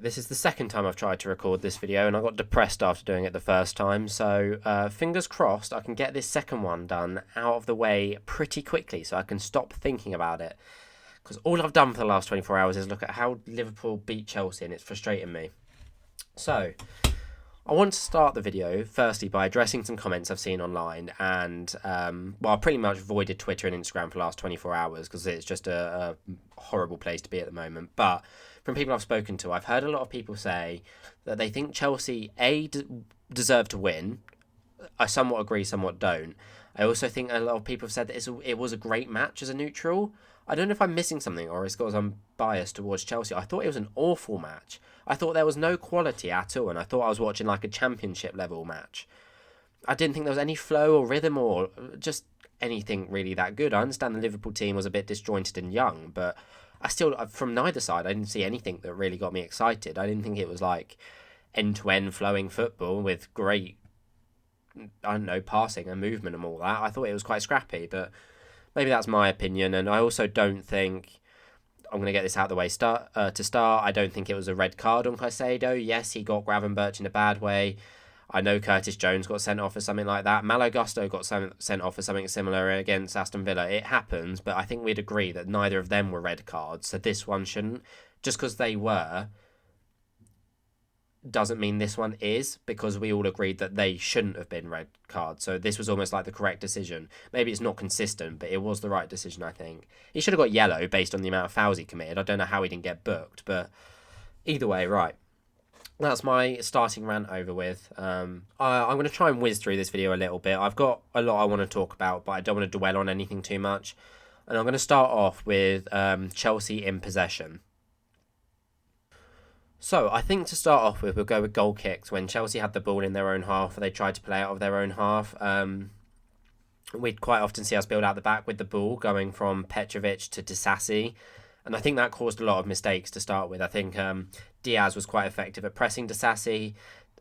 This is the second time I've tried to record this video and I got depressed after doing it the first time, so fingers crossed I can get this second one done out of the way pretty quickly so I can stop thinking about it. Because all I've done for the last 24 hours is look at how Liverpool beat Chelsea and it's frustrating me. So, I want to start the video firstly by addressing some comments I've seen online and, I pretty much avoided Twitter and Instagram for the last 24 hours because it's just a horrible place to be at the moment, but from people I've spoken to, I've heard a lot of people say that they think Chelsea, deserve to win. I somewhat agree, somewhat don't. I also think a lot of people have said that it was a great match as a neutral. I don't know if I'm missing something or it's because I'm biased towards Chelsea. I thought it was an awful match. I thought there was no quality at all, and I thought I was watching like a championship level match. I didn't think there was any flow or rhythm or just anything really that good. I understand the Liverpool team was a bit disjointed and young, but I still, from neither side, I didn't see anything that really got me excited. I didn't think it was like end-to-end flowing football with great, I don't know, passing and movement and all that. I thought it was quite scrappy, but maybe that's my opinion. And I also don't think, I'm going to get this out of the way to start, I don't think it was a red card on Caicedo. Yes, he got Gravenberch in a bad way. I know Curtis Jones got sent off for something like that. Malo Gusto got sent off for something similar against Aston Villa. It happens, but I think we'd agree that neither of them were red cards, so this one shouldn't. Just because they were doesn't mean this one is, because we all agreed that they shouldn't have been red cards. So this was almost like the correct decision. Maybe it's not consistent, but it was the right decision, I think. He should have got yellow based on the amount of fouls he committed. I don't know how he didn't get booked, but either way, right. That's my starting rant over with. I'm going to try and whiz through this video a little bit. I've got a lot I want to talk about, but I don't want to dwell on anything too much. And I'm going to start off with Chelsea in possession. So I think to start off with, we'll go with goal kicks. When Chelsea had the ball in their own half, they tried to play out of their own half. We'd quite often see us build out the back with the ball, going from Petrovic to Disasi. And I think that caused a lot of mistakes to start with. I think Diaz was quite effective at pressing Disasi,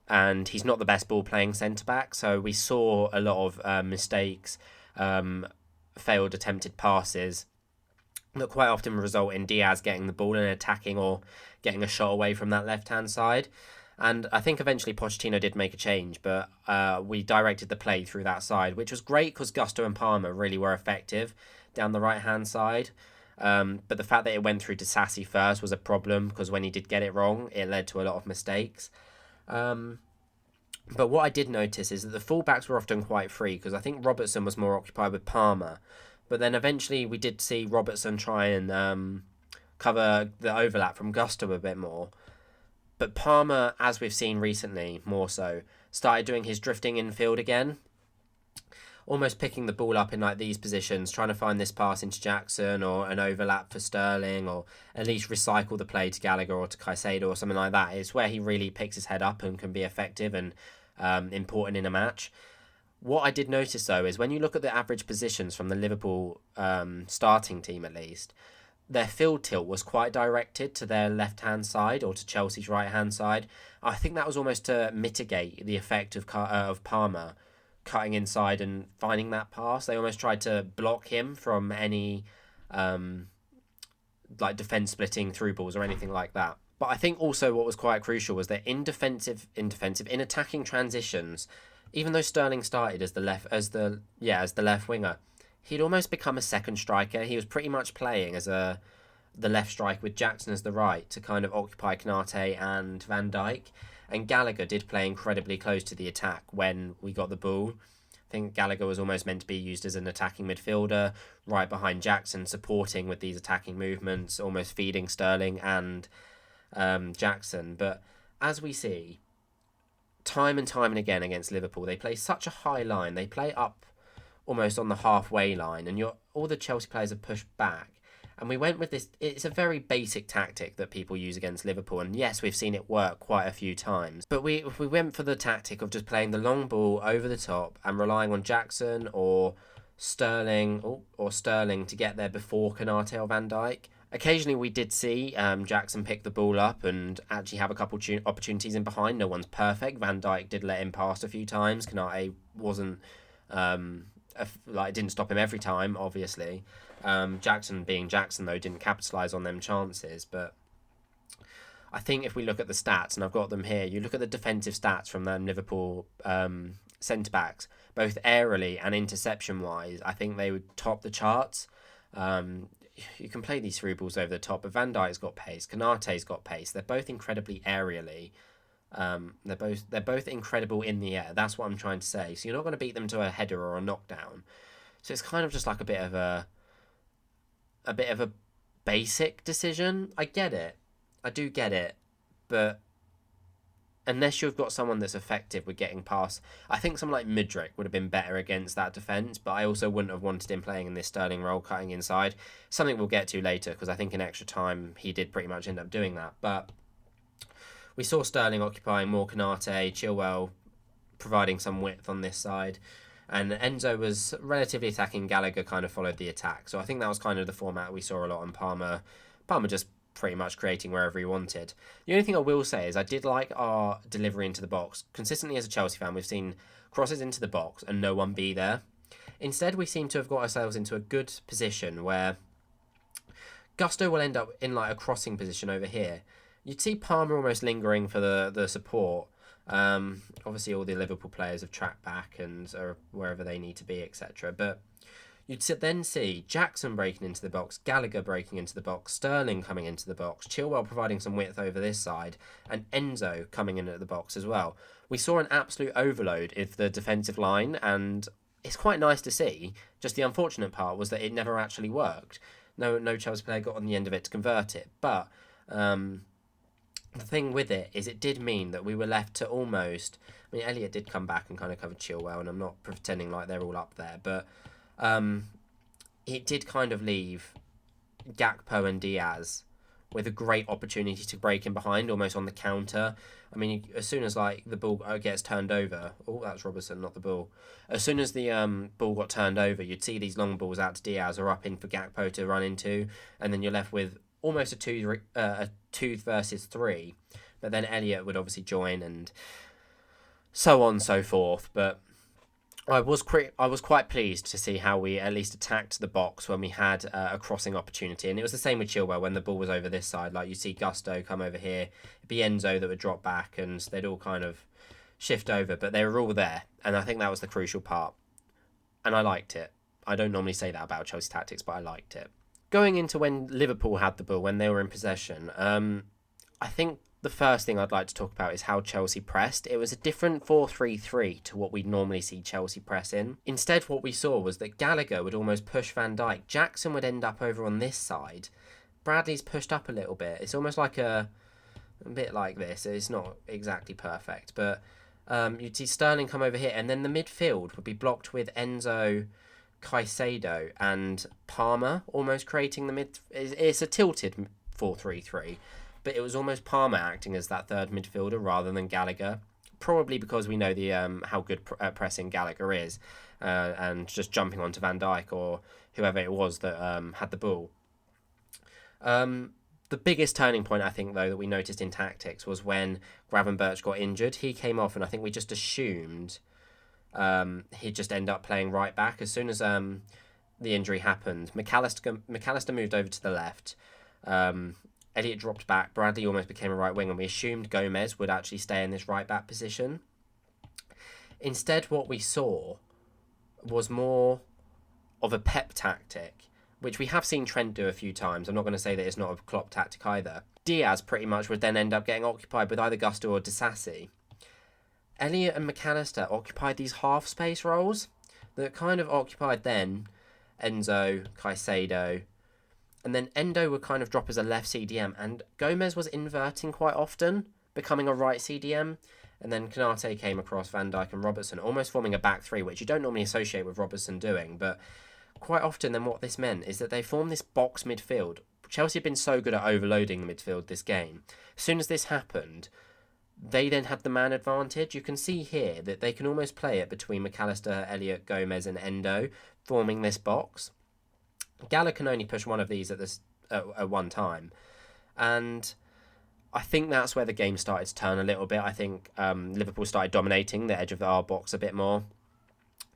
and he's not the best ball-playing centre-back, so we saw a lot of mistakes, failed attempted passes, that quite often result in Diaz getting the ball and attacking or getting a shot away from that left-hand side. And I think eventually Pochettino did make a change, but we directed the play through that side, which was great because Gusto and Palmer really were effective down the right-hand side. But the fact that it went through to Sassy first was a problem, because when he did get it wrong, it led to a lot of mistakes. But what I did notice is that the fullbacks were often quite free, because I think Robertson was more occupied with Palmer. But then eventually we did see Robertson try and cover the overlap from Gusto a bit more. But Palmer, as we've seen recently, more so, started doing his drifting infield again, almost picking the ball up in like these positions, trying to find this pass into Jackson or an overlap for Sterling, or at least recycle the play to Gallagher or to Caicedo or something like that. It's where he really picks his head up and can be effective and important in a match. What I did notice though is when you look at the average positions from the Liverpool starting team, at least, their field tilt was quite directed to their left-hand side or to Chelsea's right-hand side. I think that was almost to mitigate the effect of Palmer cutting inside and finding that pass. They almost tried to block him from any like defense splitting through balls or anything like that. But I think also what was quite crucial was that in attacking transitions, even though Sterling started as the left winger, he'd almost become a second striker. He was pretty much playing as the left striker with Jackson as the right to kind of occupy Konate and Van Dijk. And Gallagher did play incredibly close to the attack when we got the ball. I think Gallagher was almost meant to be used as an attacking midfielder, right behind Jackson, supporting with these attacking movements, almost feeding Sterling and Jackson. But as we see, time and time and again against Liverpool, they play such a high line. They play up almost on the halfway line, and all the Chelsea players are pushed back. And we went with this, it's a very basic tactic that people use against Liverpool, and yes, we've seen it work quite a few times. But we went for the tactic of just playing the long ball over the top and relying on Jackson or Sterling to get there before Konate or Van Dijk. Occasionally we did see Jackson pick the ball up and actually have a couple opportunities in behind. No one's perfect. Van Dijk did let him past a few times. Konate wasn't it didn't stop him every time, obviously. Jackson being Jackson, though, didn't capitalise on them chances. But I think if we look at the stats, and I've got them here, you look at the defensive stats from the Liverpool centre-backs, both aerially and interception-wise, I think they would top the charts. You can play these through balls over the top, but Van Dijk's got pace, Konate's got pace. They're both incredibly aerially. They're both incredible in the air. That's what I'm trying to say. So you're not going to beat them to a header or a knockdown. So it's kind of just like a bit of a basic decision. I get it. I do get it. But unless you've got someone that's effective with getting past, I think someone like Mudryk would have been better against that defence, but I also wouldn't have wanted him playing in this Sterling role, cutting inside. Something we'll get to later, because I think in extra time he did pretty much end up doing that. But we saw Sterling occupying more, Konate, Chilwell providing some width on this side, and Enzo was relatively attacking. Gallagher kind of followed the attack. So I think that was kind of the format we saw a lot on Palmer. Palmer just pretty much creating wherever he wanted. The only thing I will say is I did like our delivery into the box. Consistently as a Chelsea fan, we've seen crosses into the box and no one be there. Instead, we seem to have got ourselves into a good position where Gusto will end up in like a crossing position over here. You'd see Palmer almost lingering for the support. Obviously, all the Liverpool players have tracked back and are wherever they need to be, etc. But you'd then see Jackson breaking into the box, Gallagher breaking into the box, Sterling coming into the box, Chilwell providing some width over this side, and Enzo coming in at the box as well. We saw an absolute overload of the defensive line, and it's quite nice to see. Just the unfortunate part was that it never actually worked. No Chelsea player got on the end of it to convert it. But the thing with it is it did mean that we were left to almost... I mean, Elliott did come back and kind of cover Chilwell, and I'm not pretending like they're all up there, but it did kind of leave Gakpo and Diaz with a great opportunity to break in behind, almost on the counter. I mean, as soon as like the ball gets turned over, oh, that's Robertson, not the ball. As soon as the ball got turned over, you'd see these long balls out to Diaz or up in for Gakpo to run into, and then you're left with almost a two versus three. But then Elliott would obviously join, and so on and so forth. But I was quite pleased to see how we at least attacked the box when we had a crossing opportunity, and it was the same with Chilwell when the ball was over this side. Like you see Gusto come over here, it'd be Enzo that would drop back, and they'd all kind of shift over, but they were all there, and I think that was the crucial part, and I liked it. I don't normally say that about Chelsea tactics, but I liked it. Going into when Liverpool had the ball, when they were in possession, I think the first thing I'd like to talk about is how Chelsea pressed. It was a different 4-3-3 to what we'd normally see Chelsea press in. Instead, what we saw was that Gallagher would almost push Van Dijk. Jackson would end up over on this side. Bradley's pushed up a little bit. It's almost like a bit like this. It's not exactly perfect, but you'd see Sterling come over here, and then the midfield would be blocked with Enzo, Caicedo, and Palmer, almost creating the mid... It's a tilted 4-3-3. But it was almost Palmer acting as that third midfielder rather than Gallagher, probably because we know the how good pressing Gallagher is, and just jumping onto Van Dijk or whoever it was that had the ball. The biggest turning point, I think, though, that we noticed in tactics was when Gravenberch got injured. He came off, and I think we just assumed he'd just end up playing right back. As soon as the injury happened, McAllister moved over to the left. Elliott dropped back, Bradley almost became a right wing, and we assumed Gomez would actually stay in this right back position. Instead, what we saw was more of a Pep tactic, which we have seen Trent do a few times. I'm not going to say that it's not a Klopp tactic either. Diaz pretty much would then end up getting occupied with either Gusto or Disasi. Elliott and McAllister occupied these half-space roles that kind of occupied then Enzo, Caicedo, and then Endo would kind of drop as a left CDM, and Gomez was inverting quite often, becoming a right CDM, and then Konate came across Van Dijk and Robertson, almost forming a back three, which you don't normally associate with Robertson doing, but quite often then what this meant is that they formed this box midfield. Chelsea had been so good at overloading the midfield this game. As soon as this happened, they then had the man advantage. You can see here that they can almost play it between McAllister, Elliott, Gomez and Endo, forming this box. Gallagher can only push one of these at one time, and I think that's where the game started to turn a little bit. I think Liverpool started dominating the edge of our box a bit more,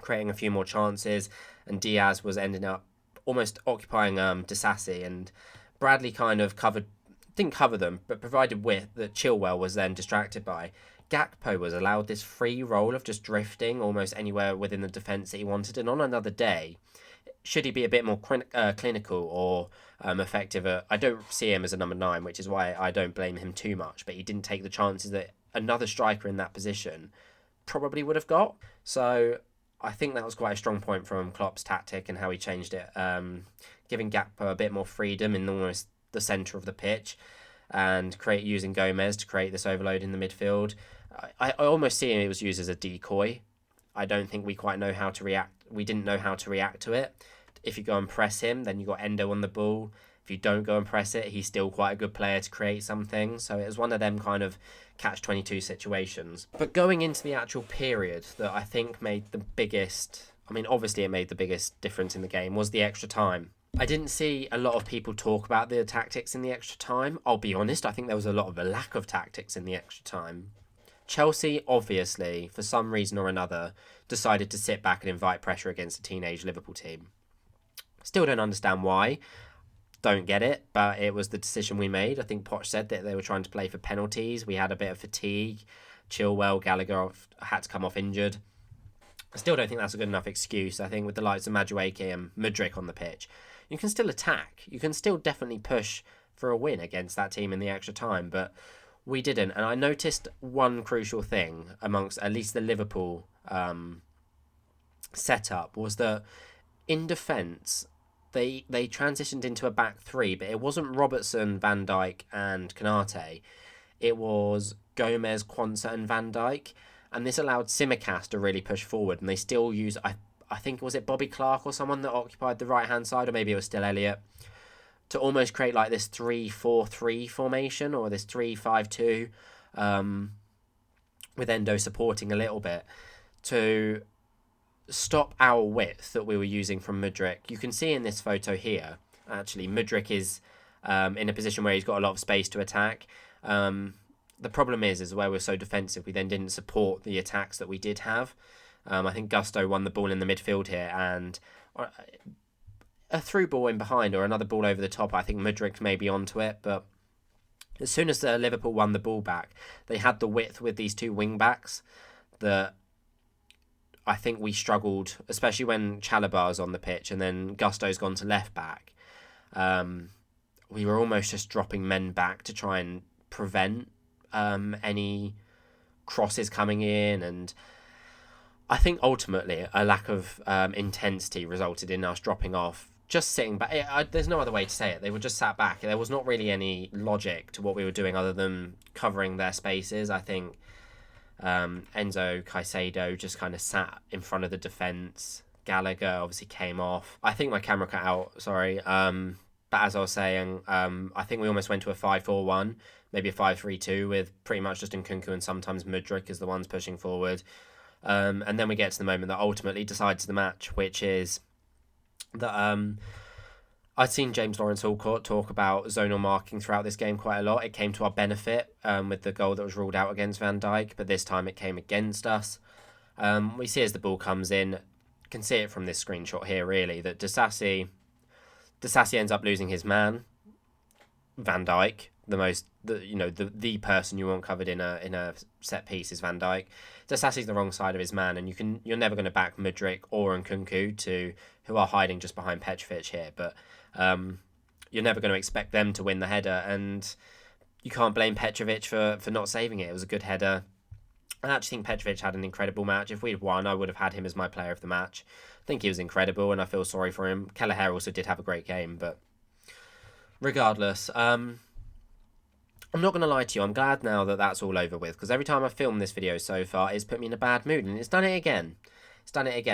creating a few more chances, and Diaz was ending up almost occupying Disasi, and Bradley kind of covered didn't cover them, but provided width that Chilwell was then distracted by. Gakpo was allowed this free role of just drifting almost anywhere within the defence that he wanted, and on another day, should he be a bit more clinical or effective? I don't see him as a number 9, which is why I don't blame him too much, but he didn't take the chances that another striker in that position probably would have got. So I think that was quite a strong point from Klopp's tactic and how he changed it, giving Gakpo a bit more freedom in almost the centre of the pitch and using Gomez to create this overload in the midfield. I almost see it was used as a decoy. I don't think we quite know how to react. We didn't know how to react to it. If you go and press him, then you got Endo on the ball. If you don't go and press it, he's still quite a good player to create something. So it was one of them kind of catch-22 situations. But going into the actual period that I think made the biggest... I mean, obviously it made the biggest difference in the game was the extra time. I didn't see a lot of people talk about the tactics in the extra time. I'll be honest, I think there was a lot of a lack of tactics in the extra time. Chelsea, obviously, for some reason or another, decided to sit back and invite pressure against a teenage Liverpool team. Still don't understand why. Don't get it, but it was the decision we made. I think Poch said that they were trying to play for penalties. We had a bit of fatigue. Chilwell, Gallagher had to come off injured. I still don't think that's a good enough excuse. I think with the likes of Madueke and Mudryk on the pitch, you can still attack. You can still definitely push for a win against that team in the extra time, but we didn't. And I noticed one crucial thing amongst at least the Liverpool setup was that in defence, they transitioned into a back 3, but it wasn't Robertson, Van Dijk and Konate. It was Gomez, Quansah and Van Dijk. And this allowed Tsimikas to really push forward. And they still use, I think, was it Bobby Clark or someone that occupied the right-hand side? Or maybe it was still Elliott. To almost create like this 3-4-3 formation or this 3-5-2 with Endo supporting a little bit to stop our width that we were using from Mudryk. You can see in this photo here, actually, Mudryk is in a position where he's got a lot of space to attack. The problem is where we're so defensive, we then didn't support the attacks that we did have. I think Gusto won the ball in the midfield here, and a through ball in behind or another ball over the top, I think Mudryk may be onto it, but as soon as Liverpool won the ball back, they had the width with these two wing-backs that I think we struggled, especially when Chalobah's on the pitch and then Gusto's gone to left-back. We were almost just dropping men back to try and prevent any crosses coming in, and I think ultimately a lack of intensity resulted in us dropping off, just sitting back. There's no other way to say it. They were just sat back. There was not really any logic to what we were doing other than covering their spaces. I think Enzo Caicedo just kind of sat in front of the defence. Gallagher obviously came off. I think my camera cut out, sorry. But as I was saying, I think we almost went to a 5-4-1, maybe a 5-3-2 with pretty much just Nkunku and sometimes Mudryk as the ones pushing forward. And then we get to the moment that ultimately decides the match, which is that I'd seen James Lawrence Allcourt talk about zonal marking throughout this game quite a lot. It came to our benefit with the goal that was ruled out against Van Dijk, but this time it came against us. We see as the ball comes in, can see it from this screenshot here really, that Disasi ends up losing his man, Van Dijk. The person you want covered in a set piece is Van Dijk. Disasi's the wrong side of his man, and you're never going to back Mudryk or Nkunku who are hiding just behind Petrovic here, but you're never going to expect them to win the header, and you can't blame Petrovic for not saving it. It was a good header. I actually think Petrovic had an incredible match. If we'd won, I would have had him as my player of the match. I think he was incredible, and I feel sorry for him. Kelleher also did have a great game, but regardless, I'm not going to lie to you, I'm glad now that that's all over with, because every time I've filmed this video so far, it's put me in a bad mood, and it's done it again.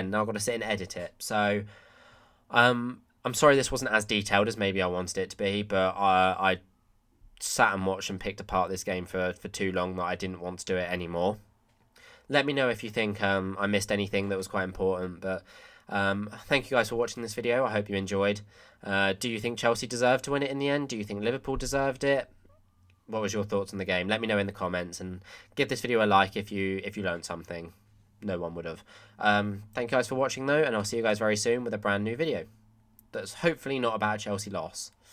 Now I've got to sit and edit it. So, I'm sorry this wasn't as detailed as maybe I wanted it to be, but I sat and watched and picked apart this game for too long that I didn't want to do it anymore. Let me know if you think I missed anything that was quite important, but thank you guys for watching this video. I hope you enjoyed. Do you think Chelsea deserved to win it in the end? Do you think Liverpool deserved it? What was your thoughts on the game? Let me know in the comments, and give this video a like if you learned something. No one would have. Thank you guys for watching though, and I'll see you guys very soon with a brand new video that's hopefully not about a Chelsea loss.